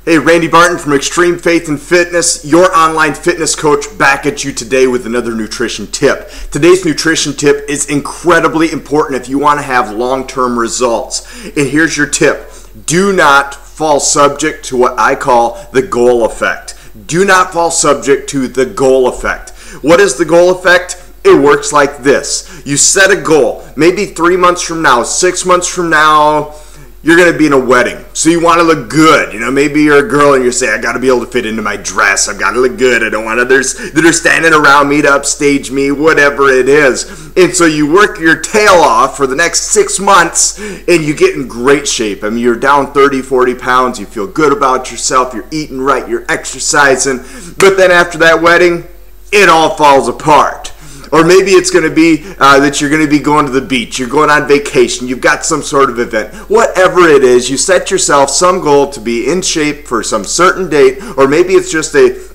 Hey, Randy Barton from Extreme Faith and Fitness, your online fitness coach, back at you today with another nutrition tip. Today's nutrition tip is incredibly important if you want to have long-term results. And here's your tip. Do not fall subject to what I call the goal effect. Do not fall subject to the goal effect. What is the goal effect? It works like this. You set a goal. Maybe 3 months from now, 6 months from now, you're going to be in a wedding, so you want to look good. You know, maybe you're a girl and you're saying, I got to be able to fit into my dress. I've got to look good. I don't want others that are standing around me to upstage me, whatever it is. And so you work your tail off for the next 6 months and you get in great shape. I mean, you're down 30, 40 pounds. You feel good about yourself. You're eating right. You're exercising. But then after that wedding, it all falls apart. Or maybe it's going to be that you're going to be going to the beach, you're going on vacation, you've got some sort of event. Whatever it is, you set yourself some goal to be in shape for some certain date, or maybe it's just a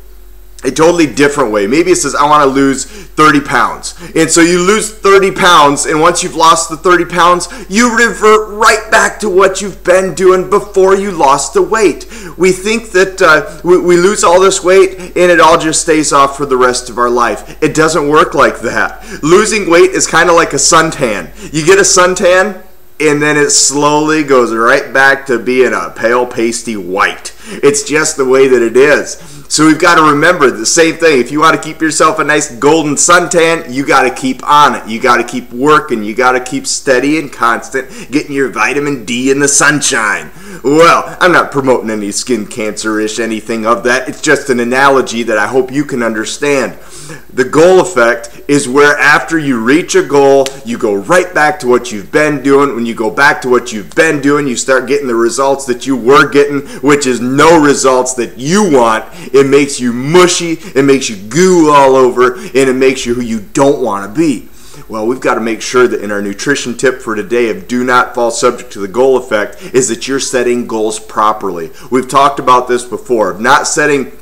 totally different way. Maybe it says, I want to lose 30 pounds. And so you lose 30 pounds, and once you've lost the 30 pounds, you revert right back to what you've been doing before you lost the weight. We think that we lose all this weight, and it all just stays off for the rest of our life. It doesn't work like that. Losing weight is kind of like a suntan. You get a suntan, and then it slowly goes right back to being a pale, pasty white. It's just the way that it is. So we've got to remember the same thing. If you want to keep yourself a nice golden suntan, you got to keep on it. You got to keep working. You got to keep steady and constant, getting your vitamin D in the sunshine. Well, I'm not promoting any skin cancer-ish, anything of that. It's just an analogy that I hope you can understand. The goal effect is where after you reach a goal, you go right back to what you've been doing. When you go back to what you've been doing, you start getting the results that you were getting, which is no results that you want. It makes you mushy, it makes you goo all over, and it makes you who you don't want to be. Well, we've got to make sure that in our nutrition tip for today of do not fall subject to the goal effect is that you're setting goals properly. We've talked about this before, of not setting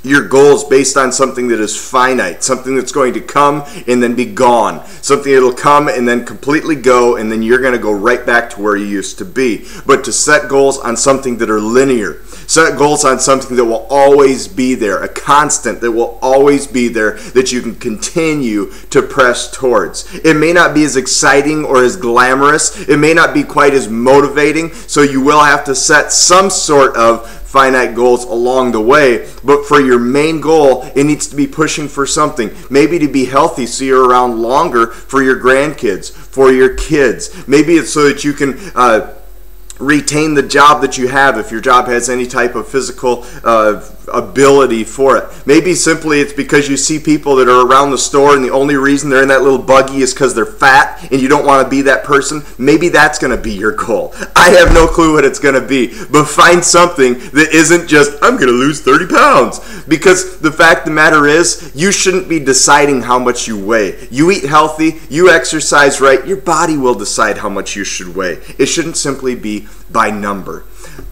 your goals based on something that is finite, something that's going to come and then be gone, something that'll come and then completely go, and then you're going to go right back to where you used to be. But to set goals on something that are linear, set goals on something that will always be there, a constant that will always be there, that you can continue to press towards. It may not be as exciting or as glamorous, it may not be quite as motivating, so you will have to set some sort of finite goals along the way, but for your main goal, it needs to be pushing for something. Maybe to be healthy so you're around longer for your grandkids, for your kids. Maybe it's so that you can retain the job that you have if your job has any type of physical ability for it. Maybe simply it's because you see people that are around the store and the only reason they're in that little buggy is because they're fat and you don't want to be that person. Maybe that's going to be your goal. I have no clue what it's going to be, but find something that isn't just, I'm going to lose 30 pounds. Because the fact of the matter is, you shouldn't be deciding how much you weigh. You eat healthy, you exercise right, your body will decide how much you should weigh. It shouldn't simply be by number.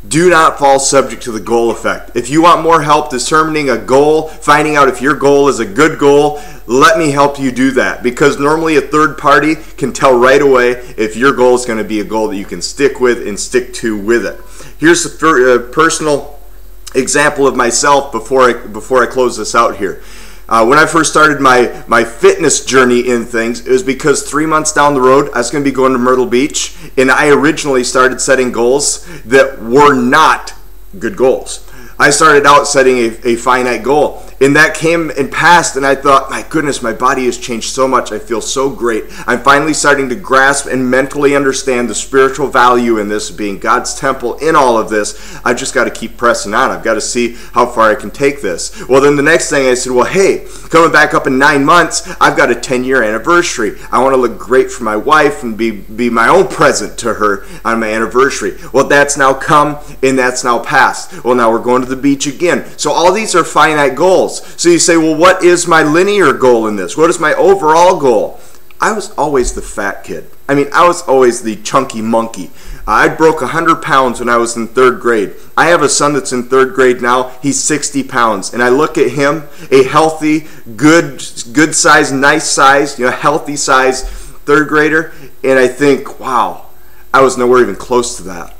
Do not fall subject to the goal effect. If you want more help determining a goal, finding out if your goal is a good goal, let me help you do that. Because normally a third party can tell right away if your goal is going to be a goal that you can stick with and stick to with it. Here's a personal example of myself before I close this out here. When I first started my fitness journey in things, it was because 3 months down the road, I was going to be going to Myrtle Beach, and I originally started setting goals that were not good goals. I started out setting a finite goal, and that came and passed, and I thought, my goodness, my body has changed so much. I feel so great. I'm finally starting to grasp and mentally understand the spiritual value in this, being God's temple in all of this. I've just got to keep pressing on. I've got to see how far I can take this. Well, then the next thing I said, well, hey, coming back up in 9 months, I've got a 10-year anniversary. I want to look great for my wife and be my own present to her on my anniversary. Well, that's now come and that's now passed. Well, now we're going to the beach again. So all these are finite goals. So you say, well, what is my linear goal in this? What is my overall goal? I was always the fat kid. I mean, I was always the chunky monkey. I broke 100 pounds when I was in 3rd grade. I have a son that's in 3rd grade now. He's 60 pounds. And I look at him, a healthy, good size, nice size, healthy size 3rd grader, and I think, wow, I was nowhere even close to that.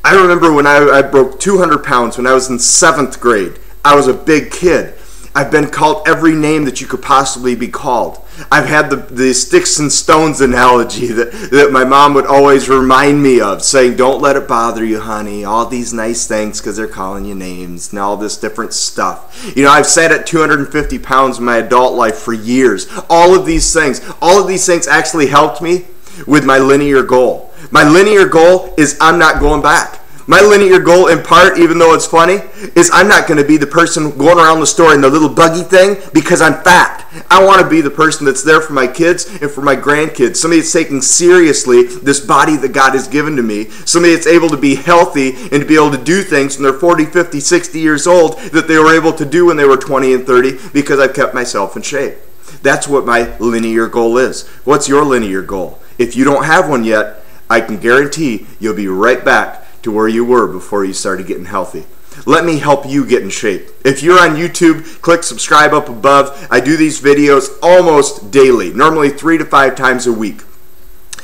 I remember when I broke 200 pounds when I was in 7th grade. I was a big kid. I've been called every name that you could possibly be called. I've had the sticks and stones analogy that my mom would always remind me of, saying, don't let it bother you, honey. All these nice things because they're calling you names and all this different stuff. You know, I've sat at 250 pounds in my adult life for years. All of these things actually helped me with my linear goal. My linear goal is I'm not going back. My linear goal, in part, even though it's funny, is I'm not going to be the person going around the store in the little buggy thing because I'm fat. I want to be the person that's there for my kids and for my grandkids. Somebody that's taking seriously this body that God has given to me. Somebody that's able to be healthy and to be able to do things when they're 40, 50, 60 years old that they were able to do when they were 20 and 30 because I've kept myself in shape. That's what my linear goal is. What's your linear goal? If you don't have one yet, I can guarantee you'll be right back to where you were before you started getting healthy. Let me help you get in shape. If you're on YouTube, click subscribe up above. I do these videos almost daily, normally 3 to 5 times a week.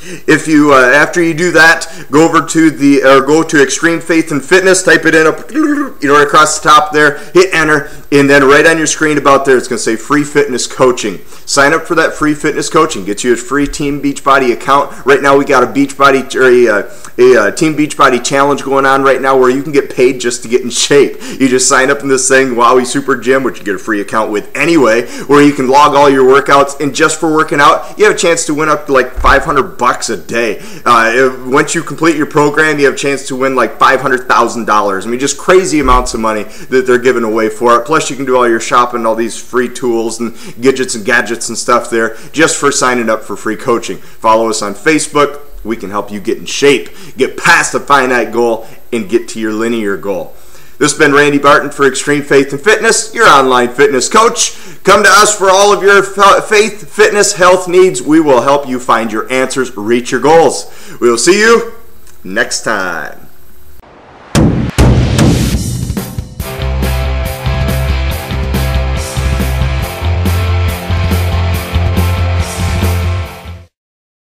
If you, after you do that, go over to go to Extreme Faith and Fitness, type it in up, right across the top there, hit enter, and then right on your screen about there, it's going to say free fitness coaching. Sign up for that free fitness coaching. Get you a free Team Beachbody account. Right now we got a Beachbody or a Team Beachbody challenge going on right now where you can get paid just to get in shape. You just sign up in this thing, Wowie Super Gym, which you get a free account with anyway, where you can log all your workouts, and just for working out, you have a chance to win up to like $500 a day. Once you complete your program, you have a chance to win like $500,000. I mean, just crazy amounts of money that they're giving away for it. Plus, you can do all your shopping, all these free tools and gadgets and stuff there just for signing up for free coaching. Follow us on Facebook. We can help you get in shape, get past the finite goal, and get to your linear goal. This has been Randy Barton for Extreme Faith and Fitness, your online fitness coach. Come to us for all of your faith, fitness, health needs. We will help you find your answers, reach your goals. We will see you next time.